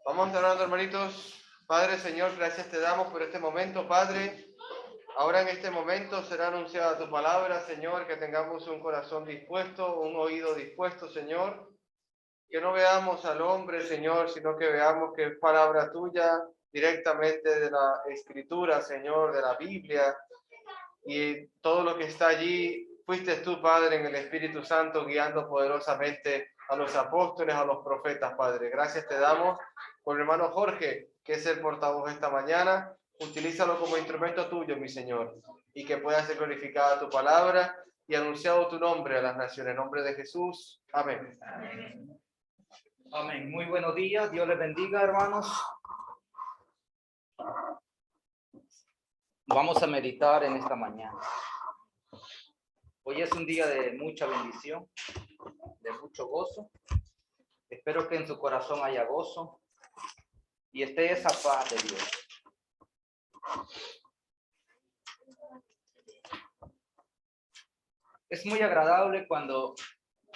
Vamos orando, hermanitos. Padre, Señor, gracias te damos por este momento, Padre. Ahora en este momento será anunciada tu palabra, Señor, que tengamos un corazón dispuesto, un oído dispuesto, Señor. Que no veamos al hombre, Señor, sino que veamos que es palabra tuya directamente de la Escritura, Señor, de la Biblia. Y todo lo que está allí, fuiste tú, Padre, en el Espíritu Santo, guiando poderosamente a los apóstoles, a los profetas, Padre. Gracias te damos por el hermano Jorge, que es el portavoz esta mañana. Utilízalo como instrumento tuyo, mi Señor, y que pueda ser glorificada tu palabra y anunciado tu nombre a las naciones. En nombre de Jesús. Amén. Amén. Amén. Muy buenos días. Dios les bendiga, hermanos. Vamos a meditar en esta mañana. Hoy es un día de mucha bendición, de mucho gozo. Espero que en su corazón haya gozo y esté esa paz de Dios. Es muy agradable cuando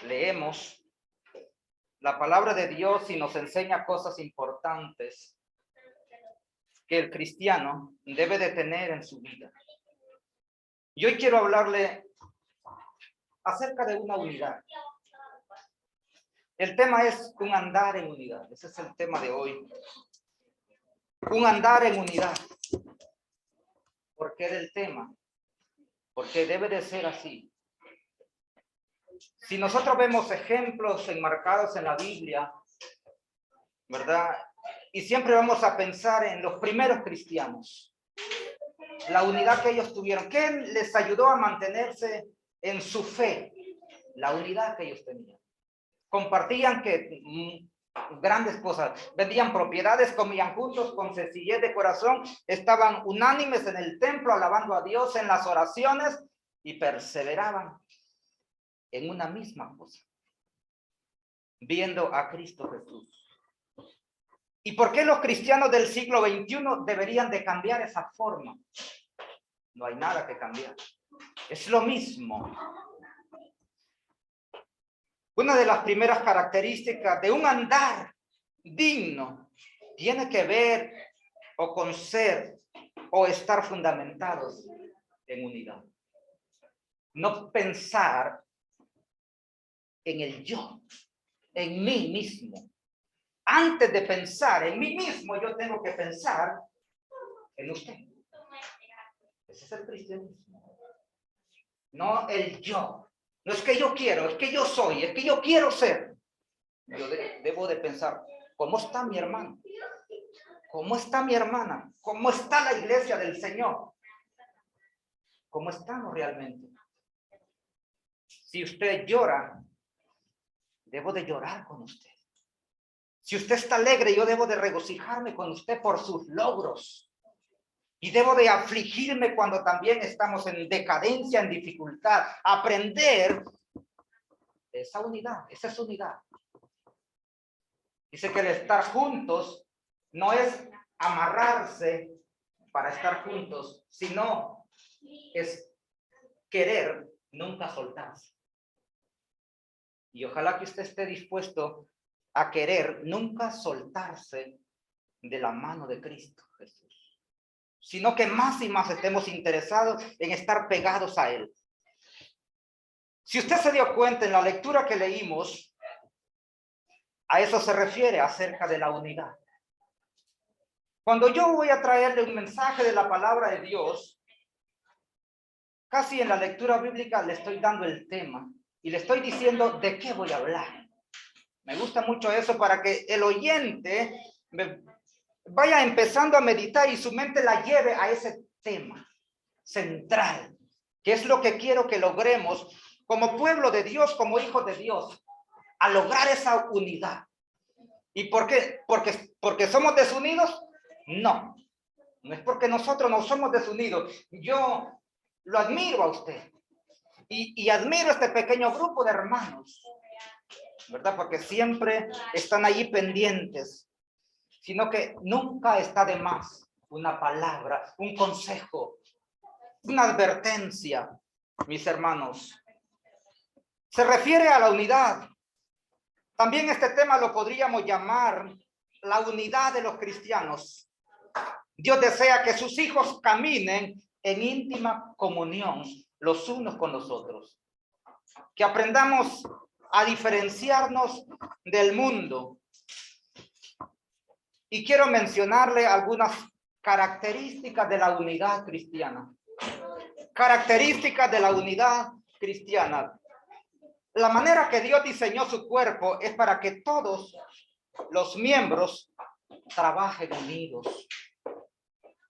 leemos la palabra de Dios y nos enseña cosas importantes que el cristiano debe de tener en su vida. Y hoy quiero hablarle acerca de una unidad. El tema es un andar en unidad. Ese es el tema de hoy. Un andar en unidad. ¿Por qué del tema? Porque debe de ser así. Si nosotros vemos ejemplos enmarcados en la Biblia, ¿verdad? Y siempre vamos a pensar en los primeros cristianos. La unidad que ellos tuvieron. ¿Qué les ayudó a mantenerse en su fe? La unidad que ellos tenían. Compartían grandes cosas, vendían propiedades, comían juntos con sencillez de corazón, estaban unánimes en el templo, alabando a Dios en las oraciones y perseveraban en una misma cosa, viendo a Cristo Jesús. ¿Y por qué los cristianos del siglo XXI deberían de cambiar esa forma? No hay nada que cambiar. Es lo mismo. Una de las primeras características de un andar digno tiene que ver o con ser o estar fundamentados en unidad. No pensar en el yo, en mí mismo. Antes de pensar en mí mismo, yo tengo que pensar en usted. Ese es el cristianismo. No el yo. No es que yo quiero, es que yo soy, es que yo quiero ser. Yo debo de pensar, ¿cómo está mi hermano? ¿Cómo está mi hermana? ¿Cómo está la iglesia del Señor? ¿Cómo estamos realmente? Si usted llora, debo de llorar con usted. Si usted está alegre, yo debo de regocijarme con usted por sus logros. Y debo de afligirme cuando también estamos en decadencia, en dificultad. Aprender esa unidad, esa es unidad. Dice que el estar juntos no es amarrarse para estar juntos, sino es querer nunca soltarse. Y ojalá que usted esté dispuesto a querer nunca soltarse de la mano de Cristo Jesús, sino que más y más estemos interesados en estar pegados a Él. Si usted se dio cuenta en la lectura que leímos, a eso se refiere acerca de la unidad. Cuando yo voy a traerle un mensaje de la palabra de Dios, casi en la lectura bíblica le estoy dando el tema y le estoy diciendo de qué voy a hablar. Me gusta mucho eso para que el oyente vaya empezando a meditar y su mente la lleve a ese tema central, que es lo que quiero que logremos como pueblo de Dios, como hijos de Dios, a lograr esa unidad. ¿Y por qué? ¿Porque somos desunidos? No, no es porque nosotros no somos desunidos. Yo lo admiro a usted y admiro a este pequeño grupo de hermanos, ¿verdad? Porque siempre están allí pendientes, sino que nunca está de más una palabra, un consejo, una advertencia, mis hermanos. Se refiere a la unidad. También este tema lo podríamos llamar la unidad de los cristianos. Dios desea que sus hijos caminen en íntima comunión los unos con los otros. Que aprendamos a diferenciarnos del mundo. Y quiero mencionarle algunas características de la unidad cristiana. Características de la unidad cristiana. La manera que Dios diseñó su cuerpo es para que todos los miembros trabajen unidos.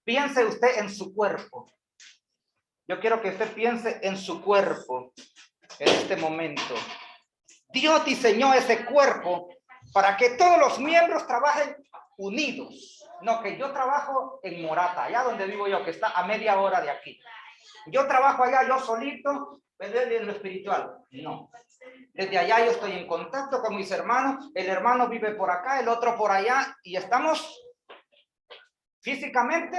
Piense usted en su cuerpo. Yo quiero que usted piense en su cuerpo en este momento. Dios diseñó ese cuerpo para que todos los miembros trabajen unidos. No, que yo trabajo en Morata, allá donde vivo yo, que está a media hora de aquí. Yo trabajo allá yo solito, en lo espiritual. No. Desde allá yo estoy en contacto con mis hermanos. El hermano vive por acá, el otro por allá, y estamos físicamente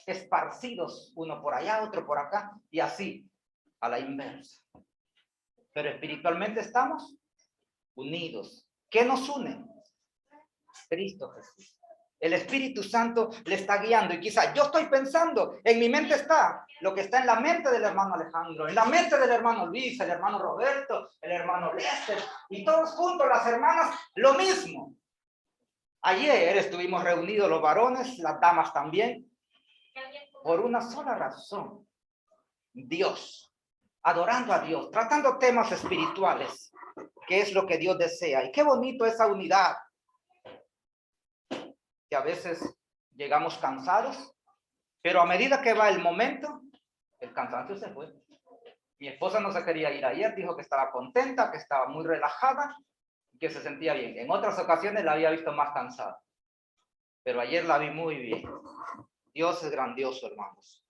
esparcidos, uno por allá, otro por acá, y así, a la inversa. Pero espiritualmente estamos unidos. ¿Qué nos une? Cristo Jesús. El Espíritu Santo le está guiando, y quizá yo estoy pensando, en mi mente está lo que está en la mente del hermano Alejandro, en la mente del hermano Luis, el hermano Roberto, el hermano Lester, y todos juntos, las hermanas, lo mismo. Ayer estuvimos reunidos los varones, las damas también, por una sola razón: Dios, adorando a Dios, tratando temas espirituales, que es lo que Dios desea. Y qué bonito esa unidad, que a veces llegamos cansados, pero a medida que va el momento, el cansancio se fue. Mi esposa no se quería ir ayer, dijo que estaba contenta, que estaba muy relajada, que se sentía bien. En otras ocasiones la había visto más cansada, pero ayer la vi muy bien. Dios es grandioso, hermanos.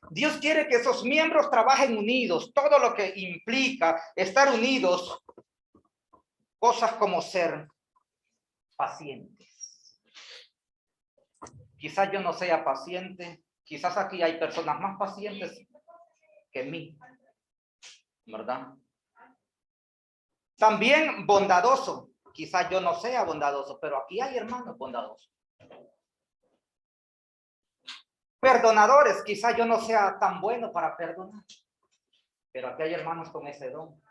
Dios quiere que esos miembros trabajen unidos, todo lo que implica estar unidos, cosas como ser pacientes. Quizás yo no sea paciente, quizás aquí hay personas más pacientes que mí, ¿verdad? También bondadoso, quizás yo no sea bondadoso, pero aquí hay hermanos bondadosos. Perdonadores, quizás yo no sea tan bueno para perdonar, pero aquí hay hermanos con ese don,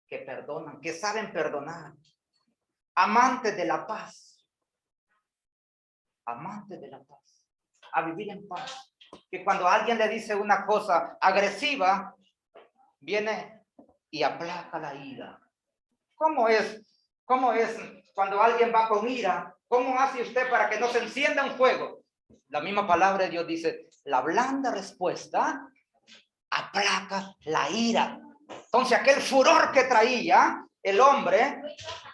que perdonan, que saben perdonar. Amantes de la paz, amantes de la paz, a vivir en paz. Que cuando alguien le dice una cosa agresiva, viene y aplaca la ira. ¿Cómo es cuando alguien va con ira? ¿Cómo hace usted para que no se encienda un fuego? La misma palabra de Dios dice: la blanda respuesta aplaca la ira. Entonces aquel furor que traía el hombre,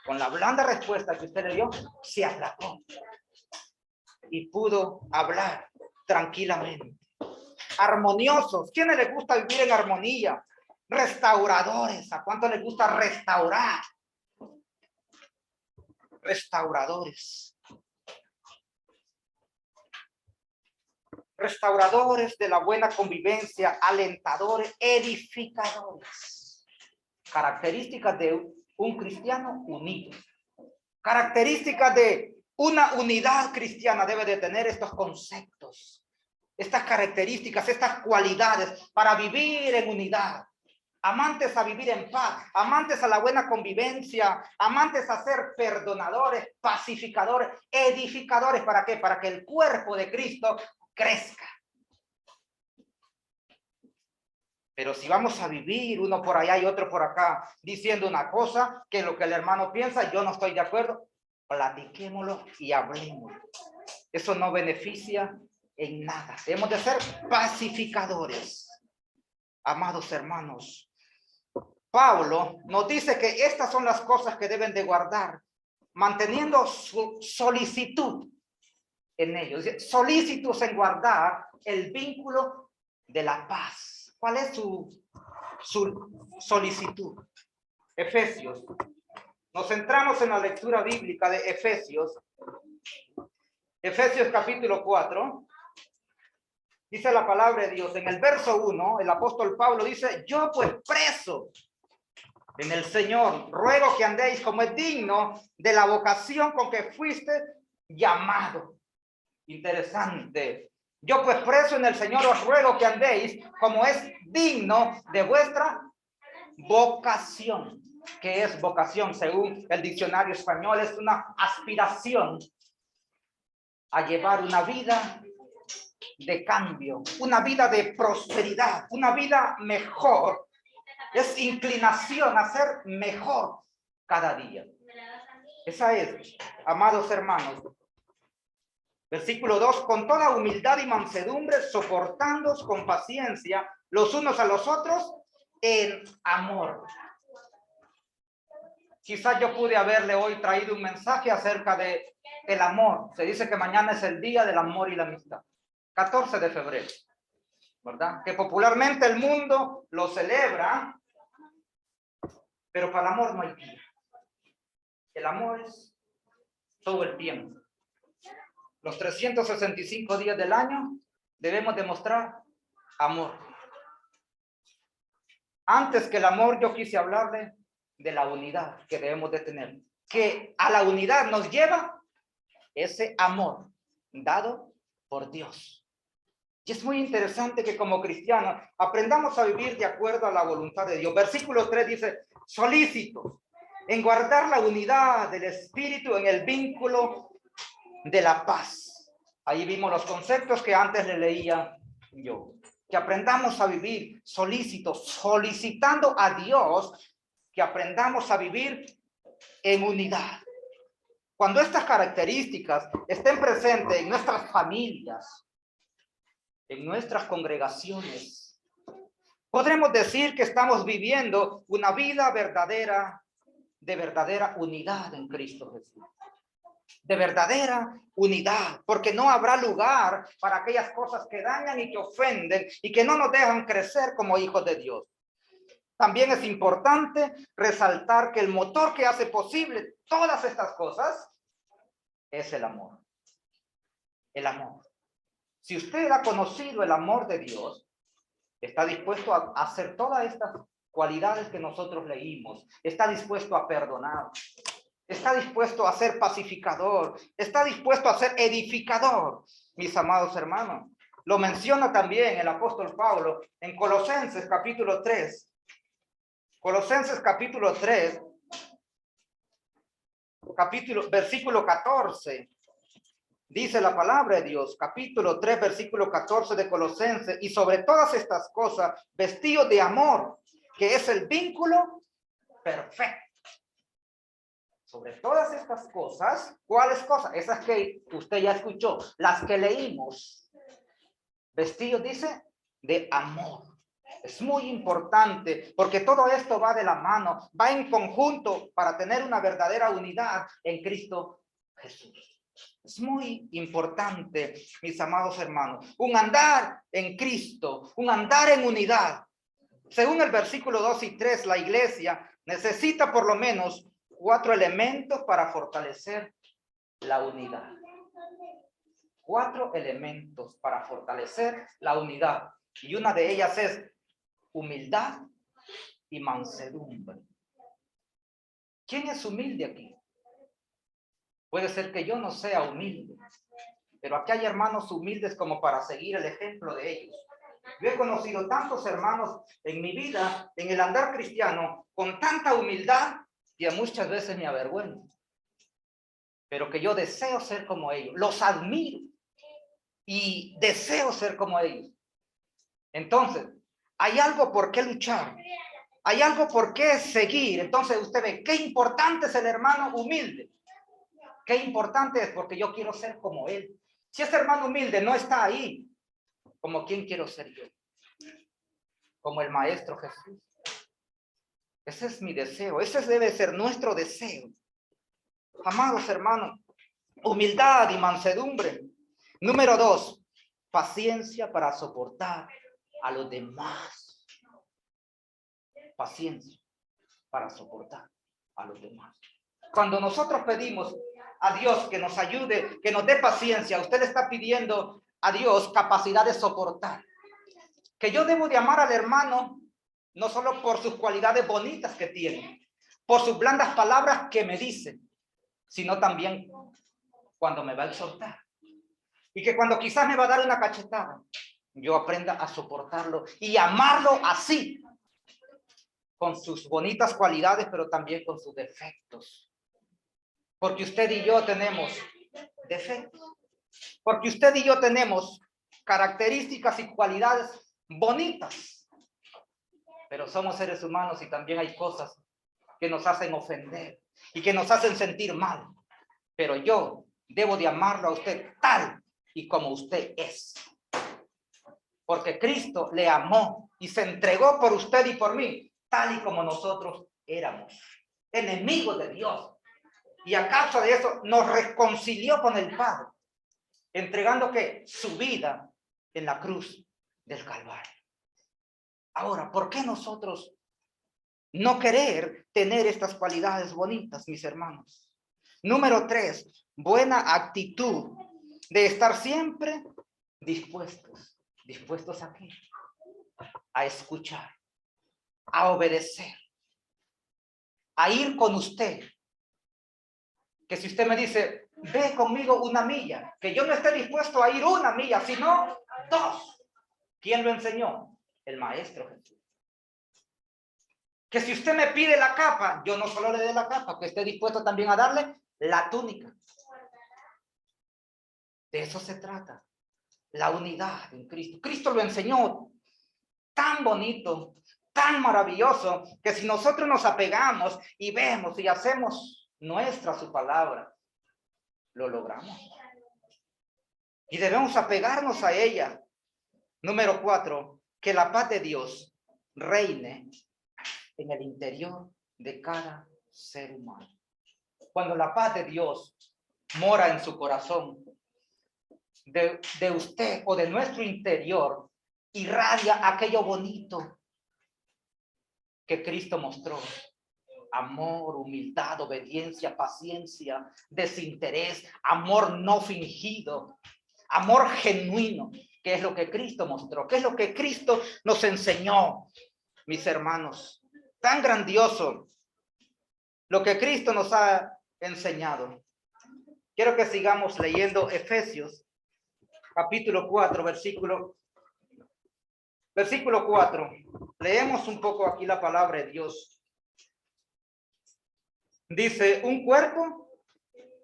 con la blanda respuesta que usted le dio, se aplacó y pudo hablar tranquilamente. Armoniosos. ¿Quiénes les gusta vivir en armonía? Restauradores. ¿A cuánto les gusta restaurar? Restauradores. Restauradores de la buena convivencia, alentadores, edificadores. Características de un cristiano unido. Características de una unidad cristiana debe de tener estos conceptos, estas características, estas cualidades para vivir en unidad. Amantes a vivir en paz, amantes a la buena convivencia, amantes a ser perdonadores, pacificadores, edificadores. ¿Para qué? Para que el cuerpo de Cristo crezca. Pero si vamos a vivir uno por allá y otro por acá diciendo una cosa que lo que el hermano piensa, yo no estoy de acuerdo, platiquémoslo y hablemos. Eso no beneficia en nada. Debemos de ser pacificadores. Amados hermanos, Pablo nos dice que estas son las cosas que deben de guardar, manteniendo su solicitud en ellos, solícitos en guardar el vínculo de la paz. ¿Cuál es su solicitud? Efesios. Nos centramos en la lectura bíblica de Efesios. Efesios capítulo 4. Dice la palabra de Dios en el verso 1, el apóstol Pablo dice: yo pues preso en el Señor, ruego que andéis como es digno de la vocación con que fuiste llamado. Interesante. Yo pues preso en el Señor os ruego que andéis como es digno de vuestra vocación. ¿Qué es vocación? Según el diccionario español, es una aspiración a llevar una vida de cambio, una vida de prosperidad, una vida mejor. Es inclinación a ser mejor cada día. Esa es, amados hermanos. Versículo 2, con toda humildad y mansedumbre, soportándoos con paciencia los unos a los otros en amor. Quizás yo pude haberle hoy traído un mensaje acerca de el amor. Se dice que mañana es el día del amor y la amistad. 14 de febrero, ¿verdad? Que popularmente el mundo lo celebra, pero para el amor no hay día. El amor es todo el tiempo. Los 365 días del año debemos demostrar amor. Antes que el amor, yo quise hablarle de la unidad que debemos de tener. Que a la unidad nos lleva ese amor dado por Dios. Y es muy interesante que como cristianos aprendamos a vivir de acuerdo a la voluntad de Dios. Versículo 3 dice, solícitos en guardar la unidad del espíritu en el vínculo de la paz. Ahí vimos los conceptos que antes le leía yo. Que aprendamos a vivir solícitos, solicitando a Dios que aprendamos a vivir en unidad. Cuando estas características estén presentes en nuestras familias, en nuestras congregaciones, podremos decir que estamos viviendo una vida verdadera, de verdadera unidad en Cristo Jesús. De verdadera unidad, porque no habrá lugar para aquellas cosas que dañan y que ofenden y que no nos dejan crecer como hijos de Dios. También es importante resaltar que el motor que hace posible todas estas cosas es el amor. El amor. Si usted ha conocido el amor de Dios, está dispuesto a hacer todas estas cualidades que nosotros leímos, está dispuesto a perdonar, está dispuesto a ser pacificador, está dispuesto a ser edificador, mis amados hermanos. Lo menciona también el apóstol Pablo en Colosenses capítulo 3. Colosenses capítulo 3, versículo 14. Dice la palabra de Dios, capítulo 3, versículo 14 de Colosenses, y sobre todas estas cosas, vestidos de amor, que es el vínculo perfecto. Sobre todas estas cosas, ¿cuáles cosas? Esas que usted ya escuchó, las que leímos. Vestidos, dice, de amor. Es muy importante porque todo esto va de la mano, va en conjunto para tener una verdadera unidad en Cristo Jesús. Es muy importante, mis amados hermanos, un andar en Cristo, un andar en unidad. Según el versículo 2 y 3, la iglesia necesita por lo menos 4 elementos para fortalecer la unidad. 4 elementos para fortalecer la unidad. Y una de ellas es humildad y mansedumbre. ¿Quién es humilde aquí? Puede ser que yo no sea humilde, pero aquí hay hermanos humildes como para seguir el ejemplo de ellos. Yo he conocido tantos hermanos en mi vida, en el andar cristiano, con tanta humildad que muchas veces me avergüenzo. Pero que yo deseo ser como ellos, los admiro y deseo ser como ellos. Entonces, hay algo por qué luchar, hay algo por qué seguir. Entonces usted ve qué importante es el hermano humilde. Qué importante es porque yo quiero ser como él. Si ese hermano humilde no está ahí, ¿como quién quiero ser yo? Como el Maestro Jesús. Ese es mi deseo, ese debe ser nuestro deseo. Amados hermanos, humildad y mansedumbre. Número 2, paciencia para soportar a los demás. Paciencia para soportar a los demás. Cuando nosotros pedimos a Dios que nos ayude, que nos dé paciencia, usted le está pidiendo a Dios capacidad de soportar. Que yo debo de amar al hermano no solo por sus cualidades bonitas que tiene, por sus blandas palabras que me dicen, sino también cuando me va a exhortar. Y que cuando quizás me va a dar una cachetada, yo aprenda a soportarlo y amarlo así, con sus bonitas cualidades, pero también con sus defectos. Porque usted y yo tenemos defectos. Porque usted y yo tenemos características y cualidades bonitas. Pero somos seres humanos y también hay cosas que nos hacen ofender y que nos hacen sentir mal. Pero yo debo de amarlo a usted tal y como usted es. Porque Cristo le amó y se entregó por usted y por mí, tal y como nosotros éramos, enemigos de Dios. Y a causa de eso nos reconcilió con el Padre, entregando ¿qué? Su vida en la cruz del Calvario. Ahora, ¿por qué nosotros no querer tener estas cualidades bonitas, mis hermanos? Número 3, buena actitud de estar siempre dispuestos. ¿Dispuestos a qué? A escuchar, a obedecer, a ir con usted. Que si usted me dice, ve conmigo una milla, que yo no esté dispuesto a ir una milla, sino 2. ¿Quién lo enseñó? El Maestro Jesús. Que si usted me pide la capa, yo no solo le dé la capa, que esté dispuesto también a darle la túnica. De eso se trata. La unidad en Cristo. Cristo lo enseñó tan bonito, tan maravilloso, que si nosotros nos apegamos y vemos y hacemos nuestra su palabra, lo logramos. Y debemos apegarnos a ella. Número 4, que la paz de Dios reine en el interior de cada ser humano. Cuando la paz de Dios mora en su corazón, de usted o de nuestro interior, irradia aquello bonito que Cristo mostró. Amor, humildad, obediencia, paciencia, desinterés, amor no fingido, amor genuino, que es lo que Cristo mostró, que es lo que Cristo nos enseñó, mis hermanos. Tan grandioso lo que Cristo nos ha enseñado. Quiero que sigamos leyendo Efesios, capítulo 4, versículo 4. Leemos un poco aquí la palabra de Dios. Dice, un cuerpo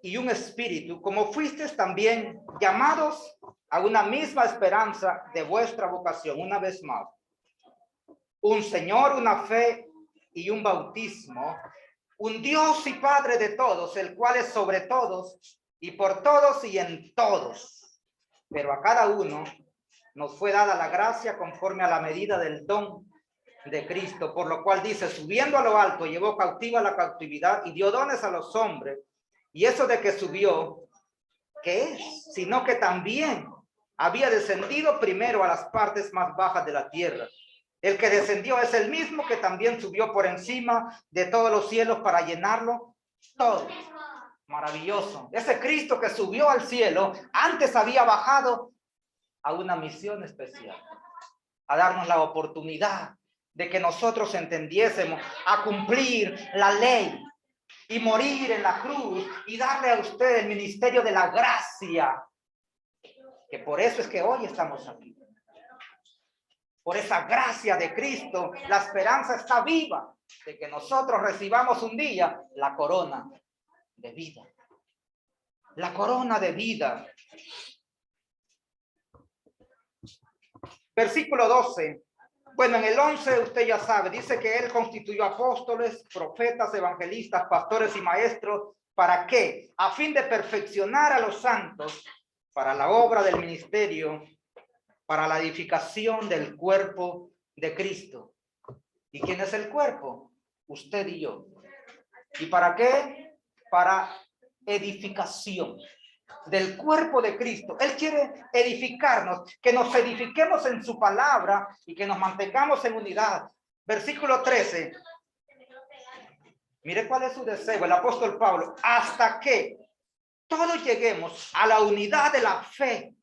y un espíritu, como fuisteis también llamados a una misma esperanza de vuestra vocación. Una vez más, un Señor, una fe y un bautismo, un Dios y Padre de todos, el cual es sobre todos y por todos y en todos. Pero a cada uno nos fue dada la gracia conforme a la medida del don de Cristo, por lo cual dice, subiendo a lo alto, llevó cautiva la cautividad y dio dones a los hombres. Y eso de que subió, ¿qué es? Sino que también había descendido primero a las partes más bajas de la tierra. El que descendió es el mismo que también subió por encima de todos los cielos para llenarlo todo. Maravilloso. Ese Cristo que subió al cielo, antes había bajado a una misión especial, a darnos la oportunidad de que nosotros entendiésemos, a cumplir la ley y morir en la cruz y darle a usted el ministerio de la gracia, que por eso es que hoy estamos aquí. Por esa gracia de Cristo, la esperanza está viva de que nosotros recibamos un día la corona de vida. La corona de vida. Versículo 12. Bueno, en el 11 usted ya sabe, dice que él constituyó apóstoles, profetas, evangelistas, pastores y maestros. ¿Para qué? A fin de perfeccionar a los santos para la obra del ministerio, para la edificación del cuerpo de Cristo. ¿Y quién es el cuerpo? Usted y yo. ¿Y para qué? Para edificación del cuerpo de Cristo. Él quiere edificarnos, que nos edifiquemos en su palabra y que nos mantengamos en unidad. Versículo 13. Mire cuál es su deseo, el apóstol Pablo. Hasta que todos lleguemos a la unidad de la fe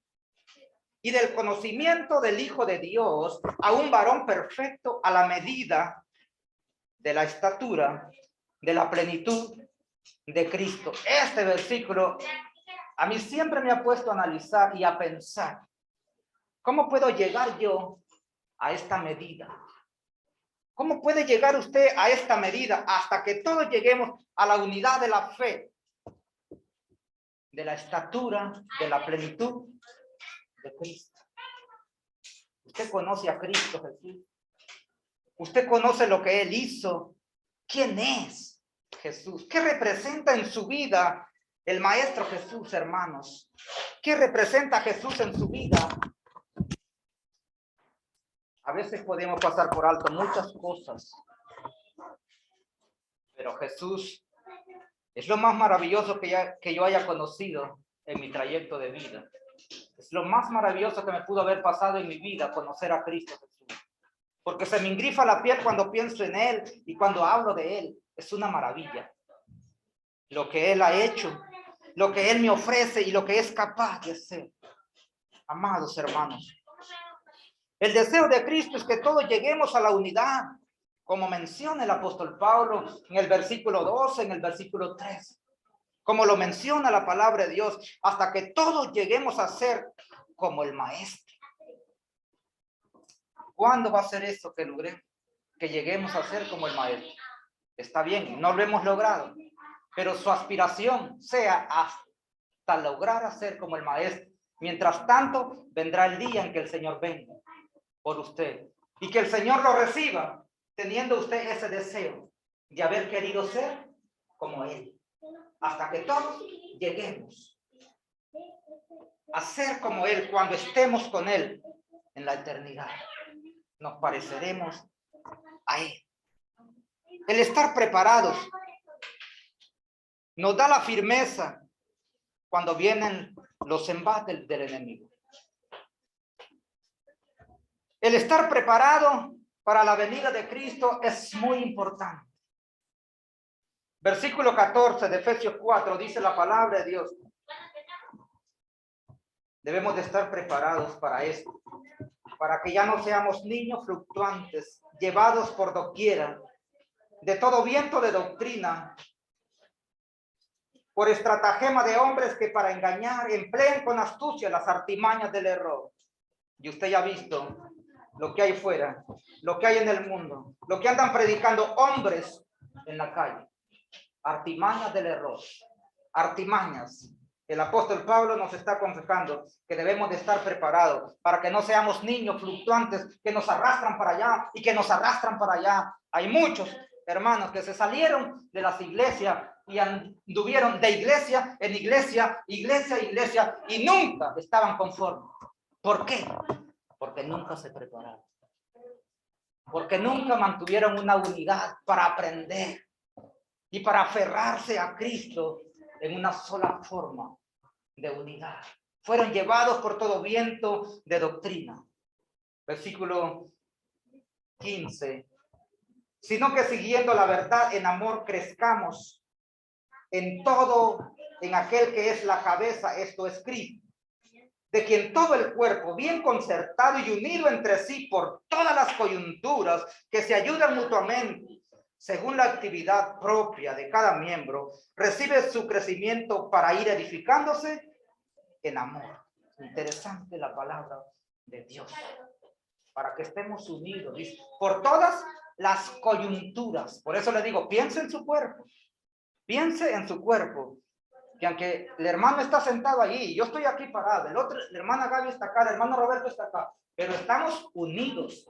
y del conocimiento del Hijo de Dios, a un varón perfecto a la medida de la estatura, de la plenitud de Cristo. Este versículo a mí siempre me ha puesto a analizar y a pensar, ¿cómo puedo llegar yo a esta medida? ¿Cómo puede llegar usted a esta medida hasta que todos lleguemos a la unidad de la fe, de la estatura, de la plenitud de Cristo? Usted conoce a Cristo Jesús. Usted conoce lo que Él hizo. ¿Quién es Jesús? ¿Qué representa en su vida el Maestro Jesús, hermanos? ¿Qué representa Jesús en su vida? A veces podemos pasar por alto muchas cosas, pero Jesús es lo más maravilloso que yo haya conocido en mi trayecto de vida. Es lo más maravilloso que me pudo haber pasado en mi vida, conocer a Cristo Jesús. Porque se me engrifa la piel cuando pienso en Él y cuando hablo de Él. Es una maravilla. Lo que Él ha hecho, lo que Él me ofrece y lo que es capaz de hacer. Amados hermanos, el deseo de Cristo es que todos lleguemos a la unidad, como menciona el apóstol Pablo en el versículo 12, en el versículo 3. Como lo menciona la palabra de Dios, hasta que todos lleguemos a ser como el Maestro. ¿Cuándo va a ser eso que logremos? Que lleguemos a ser como el Maestro. Está bien, no lo hemos logrado, pero su aspiración sea hasta lograr ser como el Maestro. Mientras tanto, vendrá el día en que el Señor venga por usted y que el Señor lo reciba, teniendo usted ese deseo de haber querido ser como Él. Hasta que todos lleguemos a ser como Él cuando estemos con Él en la eternidad. Nos pareceremos a Él. El estar preparados nos da la firmeza cuando vienen los embates del enemigo. El estar preparado para la venida de Cristo es muy importante. Versículo 14 de Efesios 4 dice la palabra de Dios. Debemos de estar preparados para esto, para que ya no seamos niños fluctuantes, llevados por doquiera, de todo viento de doctrina, por estratagema de hombres que para engañar empleen con astucia las artimañas del error. Y usted ya ha visto lo que hay fuera, lo que hay en el mundo, lo que andan predicando hombres en la calle. Artimañas del error, artimañas. El apóstol Pablo nos está aconsejando que debemos de estar preparados para que no seamos niños fluctuantes que nos arrastran para allá y que nos arrastran para allá. Hay muchos hermanos que se salieron de las iglesias y anduvieron de iglesia en iglesia, iglesia, y nunca estaban conformes. ¿Por qué? Porque nunca se prepararon. Porque nunca mantuvieron una unidad para aprender y para aferrarse a Cristo en una sola forma de unidad. Fueron llevados por todo viento de doctrina. Versículo 15. Sino que siguiendo la verdad en amor crezcamos en todo, en aquel que es la cabeza, esto es Cristo, de quien todo el cuerpo, bien concertado y unido entre sí por todas las coyunturas que se ayudan mutuamente, según la actividad propia de cada miembro, recibe su crecimiento para ir edificándose en amor. Interesante la palabra de Dios. Para que estemos unidos, dice, por todas las coyunturas. Por eso le digo, piense en su cuerpo. Piense en su cuerpo. Que aunque el hermano está sentado allí, yo estoy aquí parado, la hermana Gaby está acá, el hermano Roberto está acá, pero estamos unidos.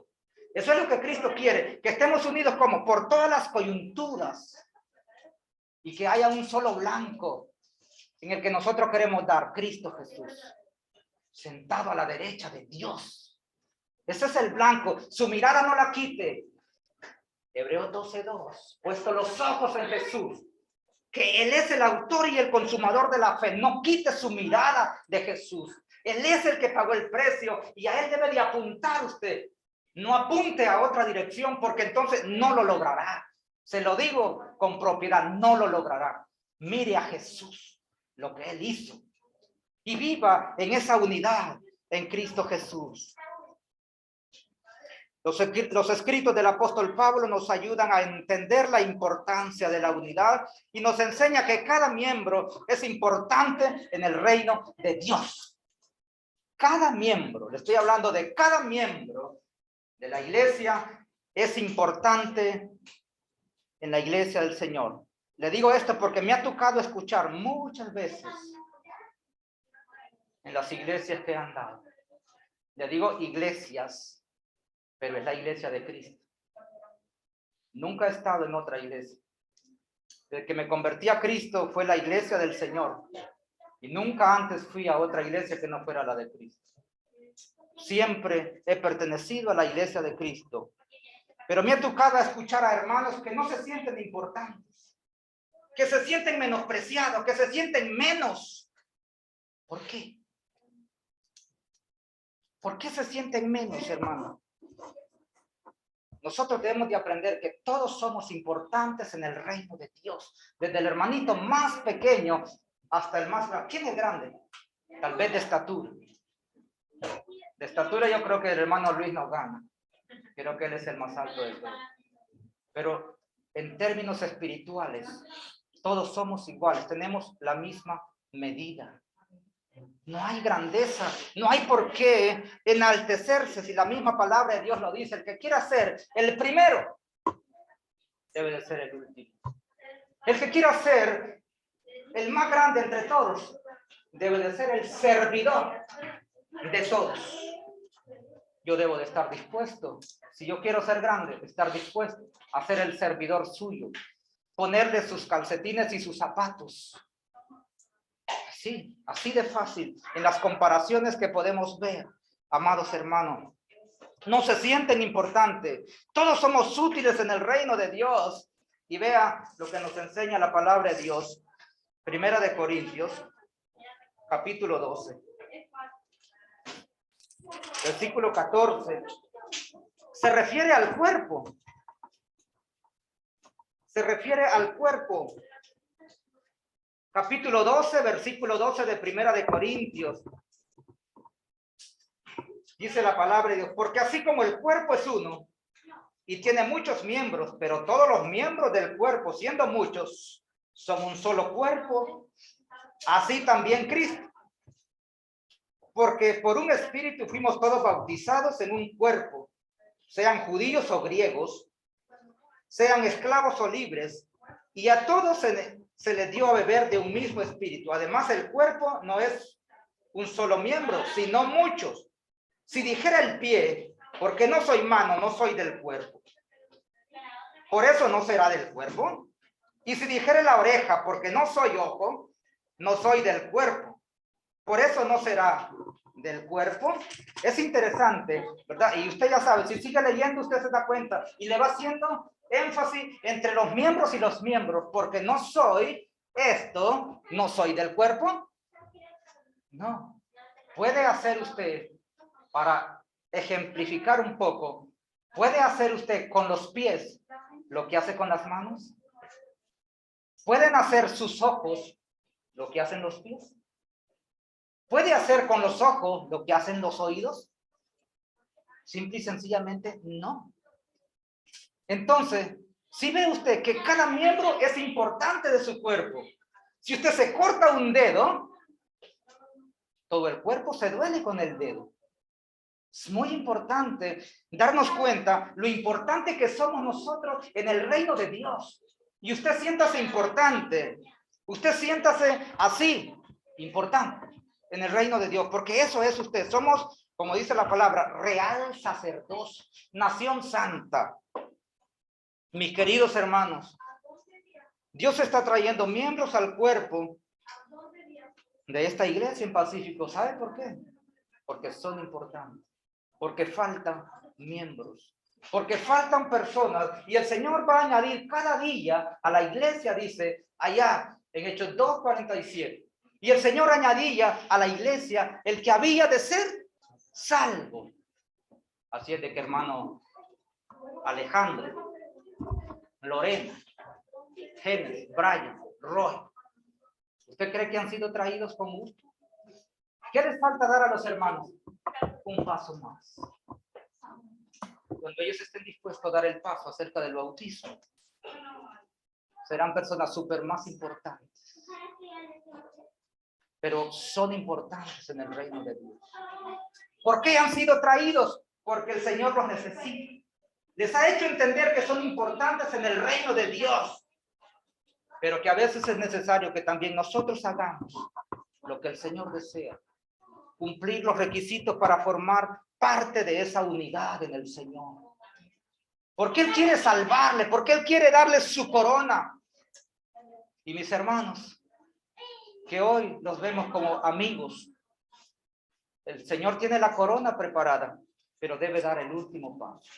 Eso es lo que Cristo quiere, que estemos unidos como por todas las coyunturas y que haya un solo blanco en el que nosotros queremos dar, Cristo Jesús, sentado a la derecha de Dios. Ese es el blanco, su mirada no la quite. Hebreos 12:2, puesto los ojos en Jesús, que Él es el autor y el consumador de la fe. No quite su mirada de Jesús. Él es el que pagó el precio y a Él debe de apuntar usted. No apunte a otra dirección porque entonces no lo logrará. Se lo digo con propiedad, no lo logrará. Mire a Jesús, lo que Él hizo. Y viva en esa unidad en Cristo Jesús. Los escritos del apóstol Pablo nos ayudan a entender la importancia de la unidad y nos enseña que cada miembro es importante en el reino de Dios. Cada miembro, le estoy hablando de cada miembro de la iglesia, es importante en la iglesia del Señor. Le digo esto porque me ha tocado escuchar muchas veces en las iglesias que han dado. Le digo iglesias, pero es la iglesia de Cristo. Nunca he estado en otra iglesia. Desde que me convertí a Cristo fue la iglesia del Señor. Y nunca antes fui a otra iglesia que no fuera la de Cristo. Siempre he pertenecido a la iglesia de Cristo. Pero me ha tocado escuchar a hermanos que no se sienten importantes, que se sienten menospreciados, que se sienten menos. ¿Por qué? ¿Por qué se sienten menos, hermano? Nosotros debemos de aprender que todos somos importantes en el reino de Dios. Desde el hermanito más pequeño hasta el más grande. ¿Quién es grande? Tal vez de estatura. De estatura yo creo que el hermano Luis nos gana. Creo que él es el más alto de todos. Pero en términos espirituales, todos somos iguales. Tenemos la misma medida. No hay grandeza, no hay por qué enaltecerse si la misma palabra de Dios lo dice. El que quiera ser el primero debe de ser el último. El que quiera ser el más grande entre todos debe de ser el servidor de todos. Yo debo de estar dispuesto, si yo quiero ser grande, estar dispuesto a ser el servidor suyo, ponerle sus calcetines y sus zapatos. Sí, así de fácil, en las comparaciones que podemos ver, amados hermanos. No se sienten importantes. Todos somos útiles en el reino de Dios. Y vea lo que nos enseña la palabra de Dios. Primera de Corintios, capítulo 12. Versículo 14. Se refiere al cuerpo. Se refiere al cuerpo. Capítulo 12, versículo 12 de Primera de Corintios. Dice la palabra de Dios, porque así como el cuerpo es uno y tiene muchos miembros, pero todos los miembros del cuerpo, siendo muchos, son un solo cuerpo, así también Cristo. Porque por un espíritu fuimos todos bautizados en un cuerpo, sean judíos o griegos, sean esclavos o libres, y a todos se les dio a beber de un mismo espíritu. Además, el cuerpo no es un solo miembro, sino muchos. Si dijera el pie, porque no soy mano, no soy del cuerpo, por eso no será del cuerpo. Y si dijera la oreja, porque no soy ojo, no soy del cuerpo, por eso no será del cuerpo. Es interesante, ¿verdad? Y usted ya sabe, si sigue leyendo, usted se da cuenta y le va haciendo énfasis entre los miembros y los miembros, porque no soy esto, no soy del cuerpo. No. Puede hacer usted, para ejemplificar un poco, ¿puede hacer usted con los pies lo que hace con las manos? ¿Pueden hacer sus ojos lo que hacen los pies? ¿Puede hacer con los ojos lo que hacen los oídos? Simple y sencillamente no. Entonces, si ve usted que cada miembro es importante de su cuerpo. Si usted se corta un dedo, todo el cuerpo se duele con el dedo. Es muy importante darnos cuenta lo importante que somos nosotros en el reino de Dios. Y usted siéntase importante. Usted siéntase así, importante en el reino de Dios, porque eso es usted. Somos, como dice la palabra, real sacerdocio, nación santa. Mis queridos hermanos, Dios está trayendo miembros al cuerpo de esta iglesia en Pacífico. ¿Sabe por qué? Porque son importantes. Porque faltan miembros, porque faltan personas, y el Señor va a añadir cada día a la iglesia, dice allá en Hechos 2:47, y el Señor añadía a la iglesia el que había de ser salvo. Así es de que, hermano Alejandro, Lorena, Génesis, Brian, Roy, ¿usted cree que han sido traídos con gusto? ¿Qué les falta dar a los hermanos? un paso más. Cuando ellos estén dispuestos a dar el paso acerca del bautismo, serán personas súper más importantes. Pero son importantes en el reino de Dios. ¿Por qué han sido traídos? Porque el Señor los necesita. Les ha hecho entender que son importantes en el reino de Dios. Pero que a veces es necesario que también nosotros hagamos lo que el Señor desea. Cumplir los requisitos para formar parte de esa unidad en el Señor. Porque Él quiere salvarle, porque Él quiere darle su corona. Y mis hermanos, que hoy los vemos como amigos, el Señor tiene la corona preparada, pero debe dar el último paso.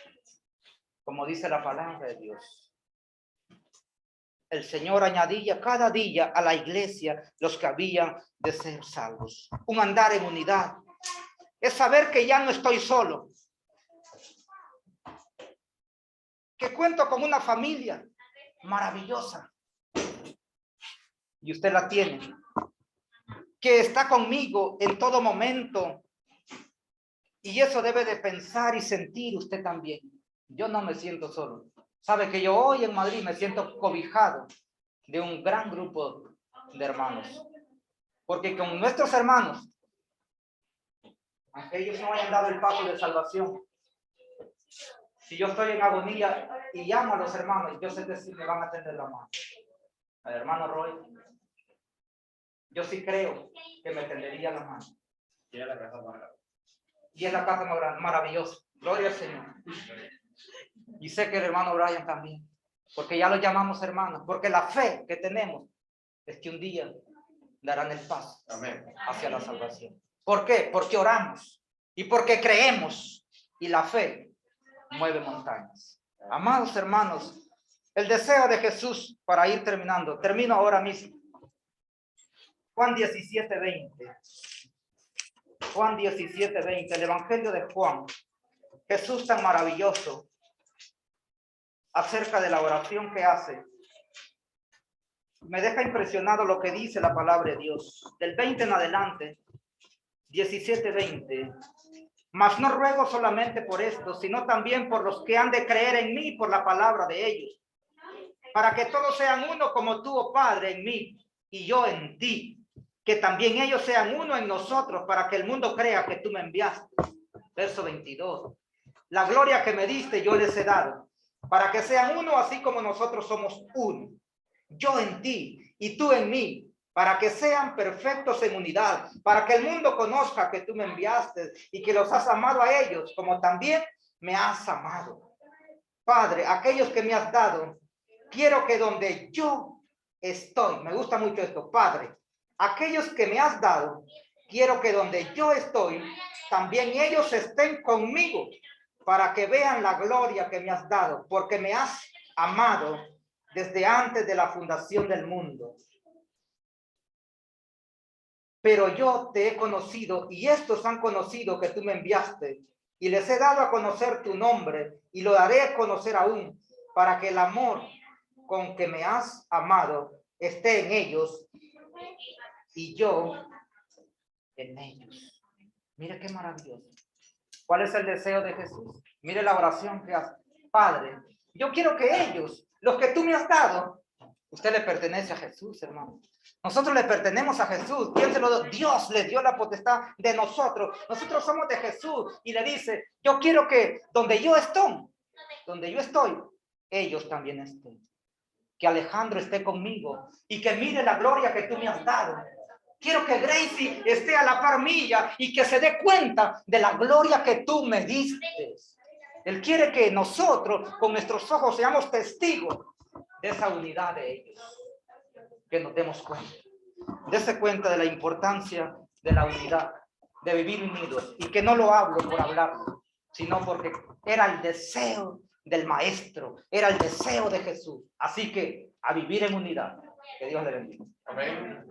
Como dice la palabra de Dios. El Señor añadía cada día a la iglesia los que habían de ser salvos. Un andar en unidad. Es saber que ya no estoy solo. Que cuento con una familia maravillosa. Y usted la tiene. Que está conmigo en todo momento. Y eso debe de pensar y sentir usted también. Yo no me siento solo. Sabe que yo hoy en Madrid me siento cobijado de un gran grupo de hermanos. Porque con nuestros hermanos, aunque ellos no hayan dado el paso de salvación, si yo estoy en agonía y llamo a los hermanos, yo sé que sí me van a tender la mano. Al hermano Roy, yo sí creo que me tendería la mano. Y es la casa más grande. Y es la casa más grande, maravillosa. Gloria al Señor. Y sé que el hermano Brian también, porque ya lo llamamos hermanos, porque la fe que tenemos es que un día darán el paso hacia la salvación. ¿Por qué? Porque oramos y porque creemos, y la fe mueve montañas. Amados hermanos, el deseo de Jesús, para ir terminando, termino ahora mismo. Juan 17:20. Juan 17:20, el Evangelio de Juan. Jesús tan maravilloso acerca de la oración que hace. Me deja impresionado lo que dice la palabra de Dios. Del 20 en adelante, 17:20. Mas no ruego solamente por esto, sino también por los que han de creer en mí por la palabra de ellos, para que todos sean uno como tú, oh Padre, en mí y yo en ti, que también ellos sean uno en nosotros, para que el mundo crea que tú me enviaste. Verso 22. La gloria que me diste yo les he dado, para que sean uno así como nosotros somos uno. Yo en ti y tú en mí, para que sean perfectos en unidad, para que el mundo conozca que tú me enviaste y que los has amado a ellos, como también me has amado. Padre, aquellos que me has dado, quiero que donde yo estoy, me gusta mucho esto, Padre, aquellos que me has dado, quiero que donde yo estoy, también ellos estén conmigo, para que vean la gloria que me has dado, porque me has amado desde antes de la fundación del mundo. Pero yo te he conocido y estos han conocido que tú me enviaste, y les he dado a conocer tu nombre y lo daré a conocer aún, para que el amor con que me has amado esté en ellos y yo en ellos. Mire qué maravilloso. ¿Cuál es el deseo de Jesús? Mire la oración que hace. Padre, yo quiero que ellos, los que tú me has dado, usted le pertenece a Jesús, hermano. Nosotros le pertenecemos a Jesús. Piénselo, Dios le dio la potestad de nosotros. Nosotros somos de Jesús. Y le dice, yo quiero que donde yo estoy, ellos también estén. Que Alejandro esté conmigo y que mire la gloria que tú me has dado. Quiero que Gracie esté a la par mía y que se dé cuenta de la gloria que tú me diste. Él quiere que nosotros con nuestros ojos seamos testigos de esa unidad de ellos. Que nos demos cuenta. Dese cuenta de la importancia de la unidad, de vivir unidos. Y que no lo hablo por hablarlo, sino porque era el deseo del Maestro, era el deseo de Jesús. Así que a vivir en unidad. Que Dios le bendiga. Amén.